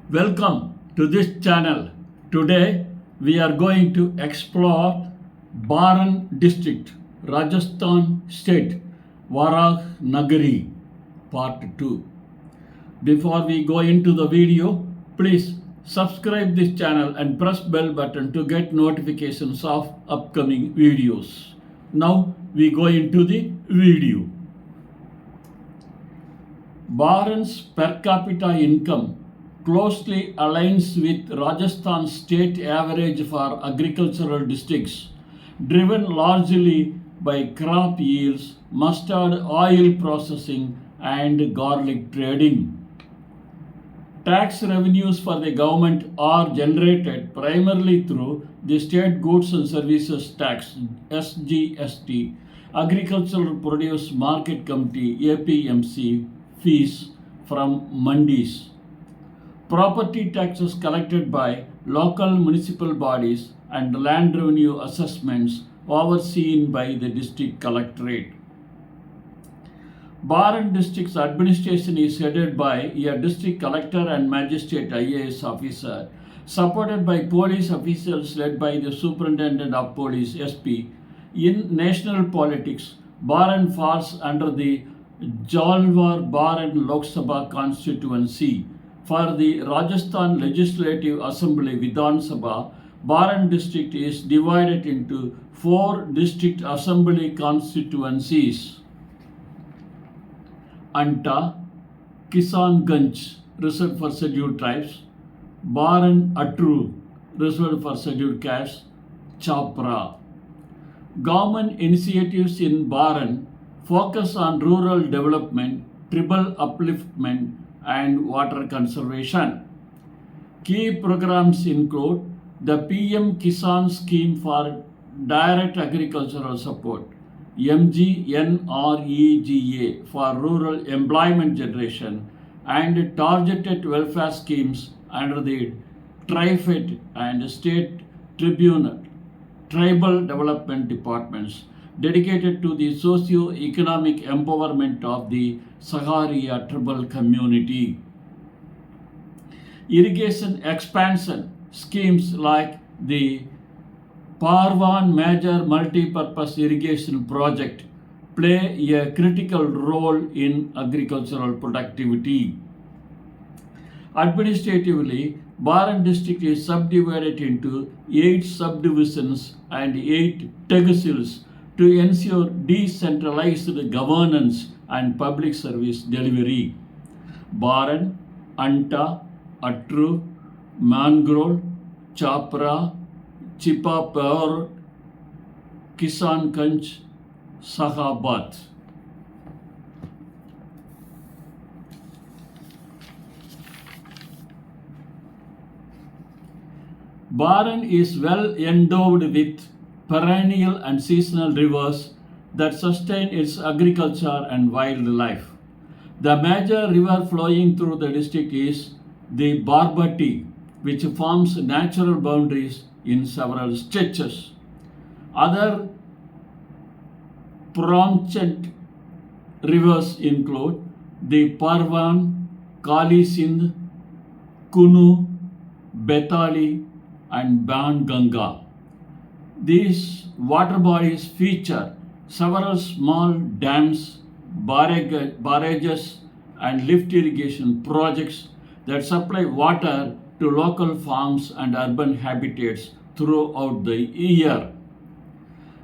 Welcome to this channel. Today we are going to explore Baran District, Rajasthan State, Varah Nagari, Part 2. Before we go into the video, please subscribe this channel and press bell button to get notifications of upcoming videos. Now we go into the video. Baran's per capita income closely aligns with Rajasthan State average for agricultural districts, driven largely by crop yields, mustard oil processing, and garlic trading. Tax revenues for the government are generated primarily through the State Goods and Services Tax (SGST), Agricultural Produce Market Committee (APMC) fees from mandis, property taxes collected by local municipal bodies, and land revenue assessments overseen by the district collectorate. Baran District's administration is headed by a district collector and magistrate IAS officer, supported by police officials led by the superintendent of police (SP). In national politics, Baran falls under the Jalwar Baran Lok Sabha constituency. For the Rajasthan Legislative Assembly Vidhan Sabha, Baran district is divided into 4 district assembly constituencies: Anta, Kisanganj, reserved for scheduled tribes; Baran Atru, reserved for scheduled castes; Chapra. Government initiatives in Baran focus on rural development, tribal upliftment, and water conservation. Key programs include the PM Kisan Scheme for Direct Agricultural Support, MGNREGA for rural employment generation, and targeted welfare schemes under the TriFed and State Tribunal Tribal Development Departments dedicated to the socio-economic empowerment of the Sagaria tribal community. Irrigation expansion schemes like the Parvan Major Multi-Purpose Irrigation Project play a critical role in agricultural productivity. Administratively, Baran district is subdivided into 8 subdivisions and 8 tehsils to ensure decentralized governance and public service delivery. Baran, Anta, Atru, Mangrol, Chapra, Chipapur, Kisanganj, Sahabat. Baran is well endowed with perennial and seasonal rivers that sustain its agriculture and wildlife. The major river flowing through the district is the Barbati, which forms natural boundaries in several stretches. Other prominent rivers include the Parvan, Kali Sindh, Kunu, Betali, and Ban Ganga. These water bodies feature several small dams, barrages, and lift irrigation projects that supply water to local farms and urban habitats throughout the year.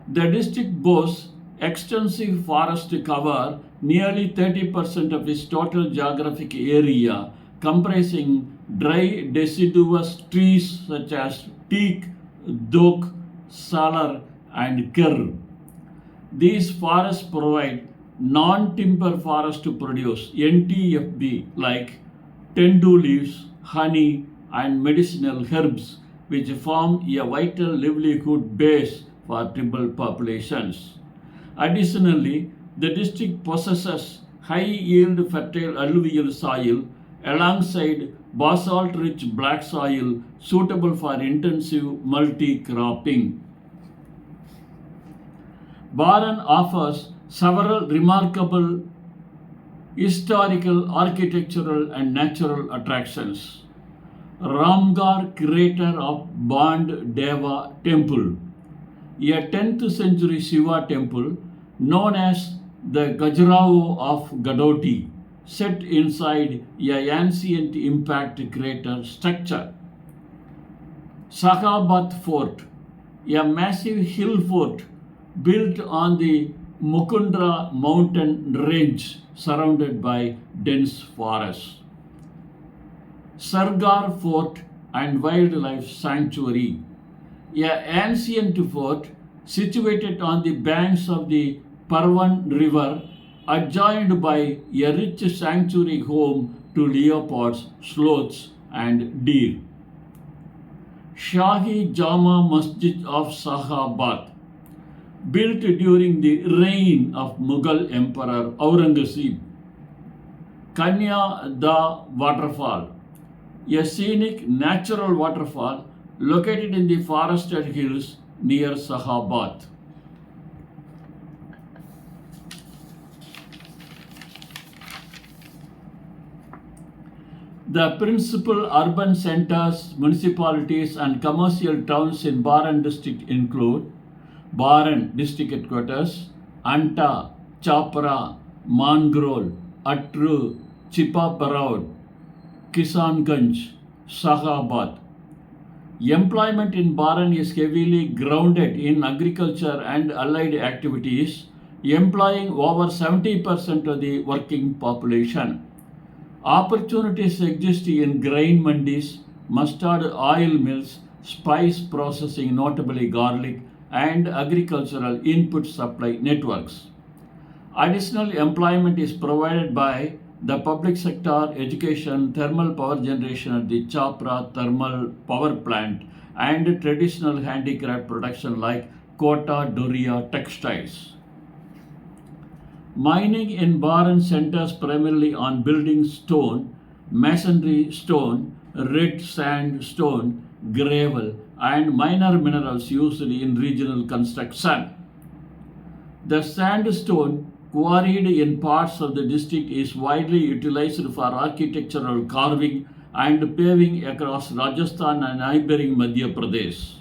The district boasts extensive forest cover, nearly 30% of its total geographic area, comprising dry deciduous trees such as teak, doak, salar, and kir. These forests provide non-timber forest produce (NTFB) like tendu leaves, honey, and medicinal herbs, which form a vital livelihood base for tribal populations. Additionally, the district possesses high-yield fertile alluvial soil alongside basalt-rich black soil suitable for intensive multi-cropping. Baran offers several remarkable historical, architectural, and natural attractions. Ramgarh crater of Band Deva temple, a 10th century Shiva temple known as the Gajrao of Gadoti, set inside a ancient impact crater structure. Sahabat Fort, a massive hill fort built on the Mukundra mountain range surrounded by dense forests. Sargar Fort and Wildlife Sanctuary, an ancient fort situated on the banks of the Parvan River, adjoined by a rich sanctuary home to leopards, sloths, and deer. Shahi Jama Masjid of Sahabad, built during the reign of Mughal Emperor Aurangzeb. Kanya Da Waterfall, a scenic natural waterfall located in the forested hills near Sahabad. The principal urban centers, municipalities, and commercial towns in Baran District include Baran District Headquarters, Anta, Chapra, Mangrol, Atru, Chipaparod, Kisanganj, Sahabad. Employment in Baran is heavily grounded in agriculture and allied activities, employing over 70% of the working population. Opportunities exist in grain mandis, mustard oil mills, spice processing, notably garlic, and agricultural input supply networks. Additional employment is provided by the public sector, education, thermal power generation at the Chapra thermal power plant, and traditional handicraft production like Kota Doria textiles. Mining in Baran centers primarily on building stone, masonry stone, red sandstone, gravel, and minor minerals used in regional construction. The sandstone quarried in parts of the district is widely utilized for architectural carving and paving across Rajasthan and neighboring Madhya Pradesh.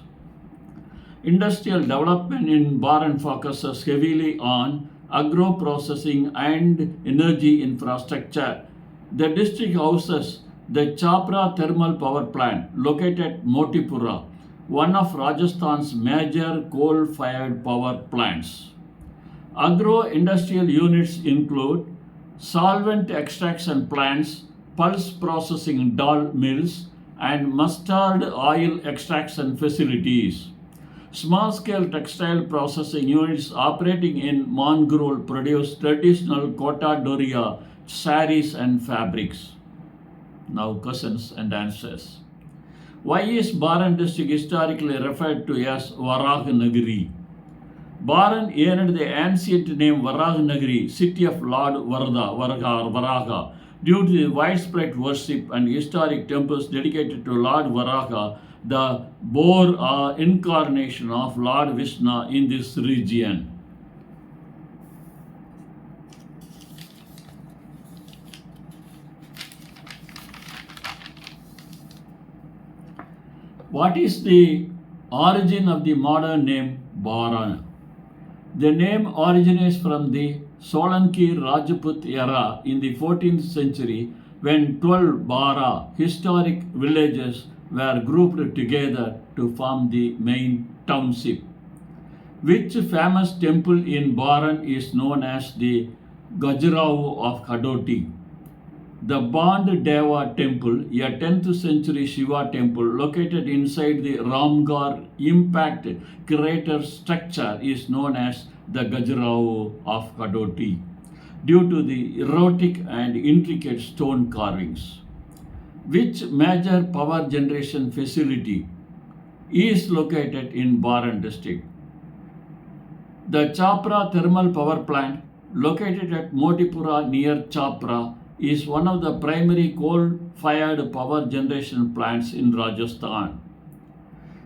Industrial development in Baran focuses heavily on agro-processing and energy infrastructure. The district houses the Chapra thermal power plant located at Motipura, one of Rajasthan's major coal-fired power plants. Agro-industrial units include solvent extraction plants, pulse processing dal mills, and mustard oil extraction facilities. Small-scale textile processing units operating in Mangrol produce traditional Kota Doria saris and fabrics. Now questions and answers. Why is Baran district historically referred to as Varah Nagari? Baran earned the ancient name Varah Nagari, city of Lord Varaha, due to the widespread worship and historic temples dedicated to Lord Varaha, the boar incarnation of Lord Vishnu in this region. What is the origin of the modern name Baran? The name originates from the Solanki Rajput era in the 14th century when 12 Bara historic villages were grouped together to form the main township. Which famous temple in Baran is known as the Gajrao of Kadoti? The Band Deva temple, a 10th century Shiva temple located inside the Ramgarh impact crater structure, is known as the Gajrao of Kadoti due to the erotic and intricate stone carvings. Which major power generation facility is located in Baran district? The Chapra thermal power plant, located at Motipura near Chapra, is one of the primary coal-fired power generation plants in Rajasthan.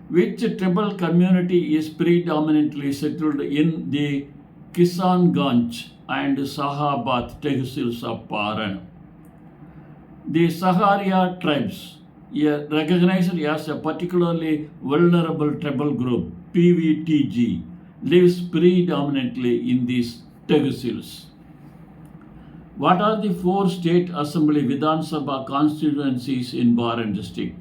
Which tribal community is predominantly settled in the Kisanganj and Sahabad tehsils of Baran? The Saharia tribes, recognized as a particularly vulnerable tribal group, PVTG, lives predominantly in these tehsils. What are the 4 state assembly Vidhan Sabha constituencies in Baran district?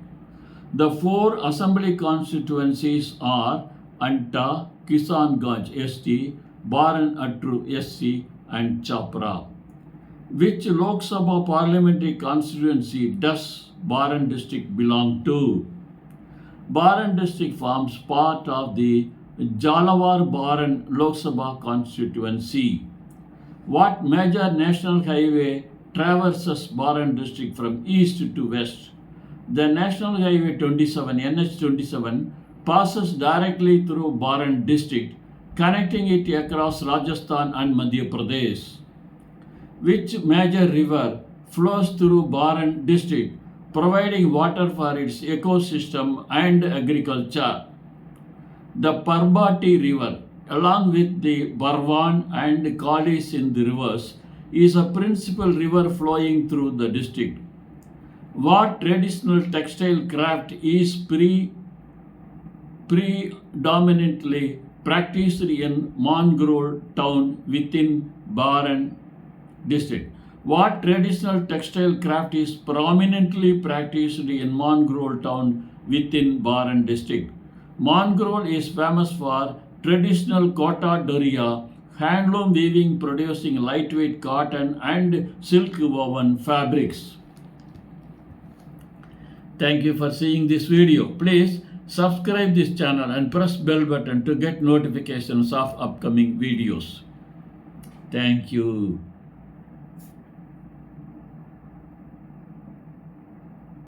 The 4 assembly constituencies are Anta, Kisanganj ST, Baran Atru SC and Chapra. Which Lok Sabha parliamentary constituency does Baran district belong to? Baran district forms part of the Jalawar Baran Lok Sabha constituency. What major national highway traverses Baran district from east to west? The National Highway 27, NH27, passes directly through Baran district, connecting it across Rajasthan and Madhya Pradesh. Which major river flows through Baran district, providing water for its ecosystem and agriculture? The Parbati River, along with the Barwan and Kali Sindh rivers, is a principal river flowing through the district. What traditional textile craft is predominantly practiced in Mangrove town within Baran district? What traditional textile craft is prominently practiced in Mangrove town within Baran district? Mangrove is famous for traditional kota doria, handloom weaving producing lightweight cotton and silk woven fabrics. Thank you for seeing this video. Please subscribe this channel and press bell button to get notifications of upcoming videos. Thank you.